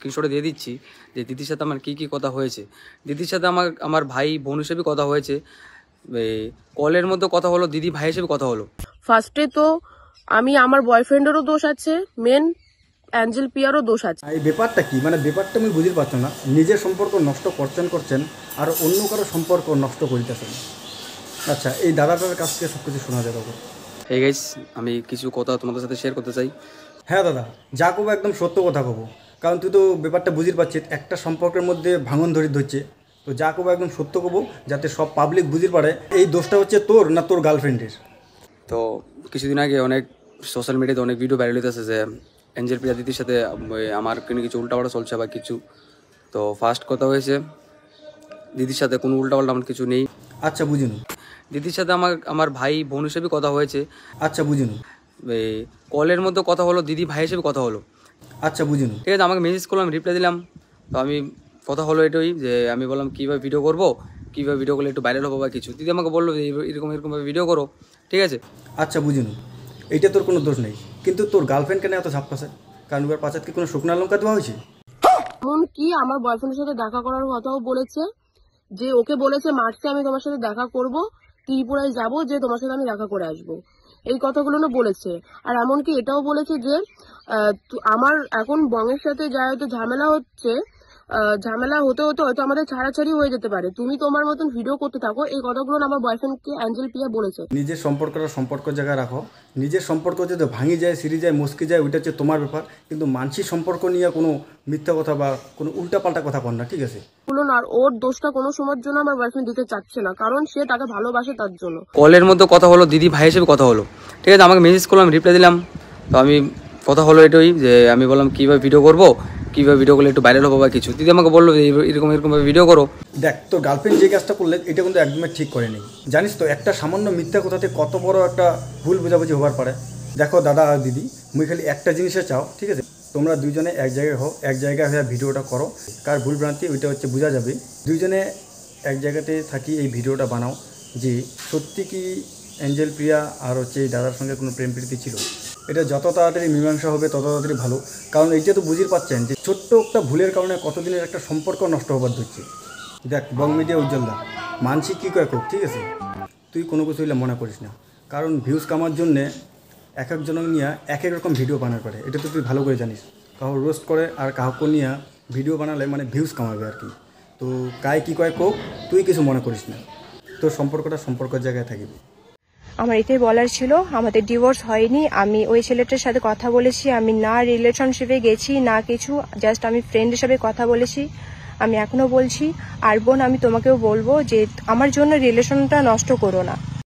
স্ক্রিনশটে দিয়ে দিচ্ছি যে দিদির সাথে আমার কী কী কথা হয়েছে। দিদির সাথে আমার ভাই বোন হিসেবে কথা হয়েছে, কলের মধ্যে কথা হলো, দিদি ভাই হিসেবে কথা হলো। ফার্স্টে তো আমার বয়ফ্রেন্ডেরও দোষ আছে, মেন অ্যাঞ্জেল প্রিয়ারও দোষ আছে। এই ব্যাপারটা কি, মানে ব্যাপারটা আমি বুঝতে পারছি না। নিজের সম্পর্ক নষ্ট করছেন আর অন্য কারো সম্পর্ক নষ্ট করিতেছেন। আচ্ছা, এই দাদাটার কাছ থেকে সব কিছু শোনা যাবে। এই গাইস, আমি কিছু কথা তোমাদের সাথে শেয়ার করতে চাই। হ্যাঁ দাদা, যা কব একদম সত্য কথা কব, কারণ তুই তো ব্যাপারটা বুঝতে পারছিস একটা সম্পর্কের মধ্যে ভাঙন ধরছে। তো যা কব একদম সত্য কব, যাতে সব পাবলিক বুঝতে পারে এই দোষটা হচ্ছে তোর না তোর গার্লফ্রেন্ডের। তো কিছুদিন আগে অনেক সোশ্যাল মিডিয়াতে অনেক ভিডিও ভাইরাল হইতেছে যে অ্যাঞ্জেল প্রিয়া দিদির সাথে আমার কিছু উল্টাপাল্টা চলছে বা কিছু। তো ফার্স্ট কথা হয়েছে, দিদির সাথে কোনো উল্টাপাল্টা আমার কিছু নেই। আচ্ছা, বুঝিনি। দিদির সাথে আমার ভাই বোন হিসেবে কথা হয়েছে। আচ্ছা, বুঝিনি। কলের মধ্যে কথা হলো, দিদি ভাই হিসেবে কথা হলো। আচ্ছা, বুঝিনি। ঠিক আছে, আমাকে মেসেজ করলাম, রিপ্লাই দিলাম। তো আমি কথা হলো এটাই যে আমি বললাম কীভাবে ভিডিও করবো, কীভাবে ভিডিও করলে একটু ভাইরাল হবো বা কিছু। দিদি আমাকে বললো যে এরকমভাবে ভিডিও করো, ঠিক আছে। আচ্ছা, বুঝিনি। এইটা তোর কোনো দোষ নেই, কিন্তু তোর গার্লফ্রেন্ড কেন এত ঝাপ পাশে? কারণ ওর পাশাত কি কোনো শুকনা লঙ্কা দেওয়া হয়েছে? এমনকি আমার বয়ফ্রেন্ডের সাথে দেখা করার কথাও বলেছে, যে ওকে বলেছে মার্চে আমি তোমার সাথে দেখা করব, ত্রিপুরায় যাব, যে তোমার সাথে আমি দেখা করে আসবো। এই কথাগুলো না বলেছে। আর এমনকি এটাও বলেছে যে আমার এখন বংয়ের সাথে যা হয়তো ঝামেলা হচ্ছে, ঝামেলা হতে হতে হয়তো আমাদের ছাড়াছাড়ি হয়ে যেতে পারে, তুমি তোমার মতন ভিডিও করতে থাকো। এই কথাগুলো আমার বয়ফ্রেন্ডকে অ্যাঞ্জেল প্রিয়া বলেছে। নিজের সম্পর্কটা সম্পর্ক জায়গায় রাখো। নিজের সম্পর্ক যদি ভাঙি যায়, সিরি যায়, মুসকি যায়, ওইটা হচ্ছে তোমার ব্যাপার, কিন্তু মানসিক সম্পর্ক নিয়ে কোনো মিথ্যা কথা বা কোনো উল্টাপাল্টা কথা কর না, ঠিক আছে? বলুন, আর ওর দোষটা কোনো সময়ের জন্য আমার বয়ফ্রেন্ড দিতে চাচ্ছে না, কারণ সে তাকে ভালোবাসে তার জন্য। কলের মধ্যে কথা হলো, দিদি ভাই হিসেবে কথা হলো, ঠিক আছে। আমাকে মেসেজ করলাম, রিপ্লাই দিলাম। তো আমি কথা হলো এটাই যে আমি বললাম কীভাবে ভিডিও করবো, কীভাবে ভিডিও করলে একটু ভাইরাল হবো বা কিছু। দিদি আমাকে বললো যে এরকমভাবে ভিডিও করো। দেখ, তোর গার্লফ্রেন্ড যে কাজটা করলে এটা কিন্তু একদমই ঠিক করে নেই, জানিস তো? একটা সামান্য মিথ্যা কথাতে কত বড় একটা ভুল বোঝাবুঝি হবার পারে। দেখো দাদা আর দিদি, মুই খালি একটা জিনিসে চাও, ঠিক আছে? তোমরা দুইজনে এক জায়গায় হও, এক জায়গায় হয়ে ভিডিওটা করো। কার ভুল ভ্রান্তি ওইটা হচ্ছে বোঝা যাবে। দুইজনে এক জায়গাতে থাকি এই ভিডিওটা বানাও যে সত্যি কি অ্যাঞ্জেল প্রিয়া আর হচ্ছে এই দাদার সঙ্গে কোনো প্রেম প্রীতি ছিল। এটা যত তাড়াতাড়ি মীমাংসা হবে তত তাড়াতাড়ি ভালো, কারণ এইটা তো বুঝতে পারছেন যে ছোট্ট একটা ভুলের কারণে কতদিনের একটা সম্পর্ক নষ্ট হবার ধরছে। দেখ বং মিডিয়া উজ্জ্বলদা, মানসিক কী কয় কোক, ঠিক আছে? তুই কোনো কিছু হইলে মনে করিস না, কারণ ভিউজ কামার জন্যে এক একজনক নিয়ে এক এক রকম ভিডিও বানাতে পারে, এটা তো তুই ভালো করে জানিস। কাহো রোস্ট করে আর কাহকে নিয়ে ভিডিও বানালে মানে ভিউজ কামাবে আর কি। তো কায় কী কয় কোক, তুই কিছু মনে করিস না, তোর সম্পর্কটা সম্পর্কের জায়গায় থাকিবি। আমার এটাই বলার ছিল, আমাদের ডিভোর্স হয়নি। আমি ওই ছেলেটার সাথে কথা বলেছি, আমি না রিলেশনশিপে গেছি না কিছু, জাস্ট আমি ফ্রেন্ড হিসেবে কথা বলেছি। আমি এখনো বলছি, আর বোন আমি তোমাকেও বলবো যে আমার জন্য রিলেশনটা নষ্ট করো না।